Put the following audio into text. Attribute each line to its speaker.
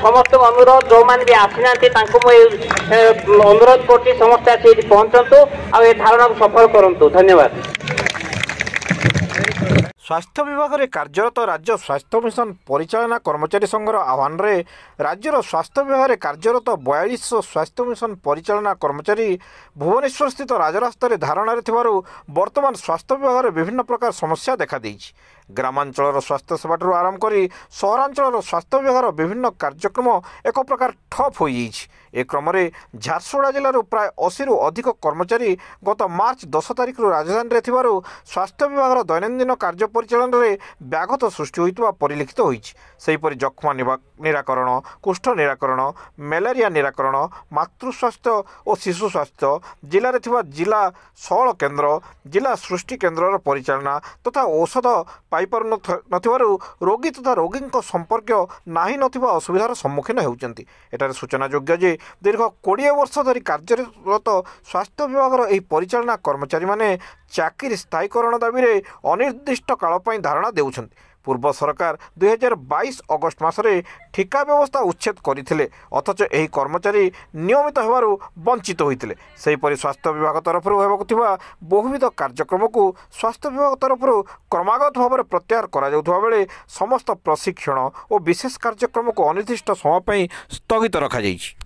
Speaker 1: समस्त अनुरोध जो मैंने भी आसी ना अनुरोध कर समस्त आसी पहुंचतु आ धारणा को सफल करूँ। धन्यवाद।
Speaker 2: स्वास्थ्य विभाग में कार्यरत राज्य स्वास्थ्य मिशन परिचालना कर्मचारी संघर आह्वान रे राज्यर स्वास्थ्य विभाग में कार्यरत 42 स्वास्थ्य मिशन परिचालना कर्मचारी भुवनेश्वर स्थित राजरास्ता धारणा वर्तमान स्वास्थ्य विभाग में विभिन्न प्रकार समस्या देखा देइछि। ग्रामांचल स्वास्थ्य सेवा आरंभ कर सहरांचल स्वास्थ्य विभाग विभिन्न कार्यक्रम एक प्रकार ठप हो जाइछि। ए क्रम में झारसुगुड़ा जिलूर प्राय 80 रु अधिक कर्मचारी गत मार्च 10 तारिख राजधानी में स्वास्थ्य विभाग दैनंदिन कार्य परिचालन में व्याघत सृष्टि होता परिलक्षित होईपरि जक्ष्मा निराकरण, कुष्ठ निराकरण, मलेरिया निराकरण, मातृस्वास्थ्य और शिशु स्वास्थ्य जिले में जिला सहल केन्द्र, जिला सृष्टि केन्द्र परिचालना तथा औषध पाइपार रोगी तथा रोगी संपर्क नाही नथिबा असुविधार सम्मुखीन होउचंती। एटार सूचना योग्य जे दीर्घ 20 वर्ष धरी कार्यरत स्वास्थ्य विभाग यह परिचालना कर्मचारी माने चाकरी स्थायीकरण दाबी में अनिर्दिष्ट काल धारणा देउछंती। पूर्व सरकार 2022 अगस्ट मासरे ठिका व्यवस्था उच्छेद करथिले, अथच एही कर्मचारी नियमित होबारु वंचित होइतिले। सेहीपरि स्वास्थ्य विभाग तरफ हेबाकु थिबा बहुविध कार्यक्रम को स्वास्थ्य विभाग तरफ क्रमागत भाव में प्रत्याहार करा जाउथबा बेले समस्त प्रशिक्षण और विशेष कार्यक्रम को अनिर्दिष्ट समय स्थगित रखा जाइछि।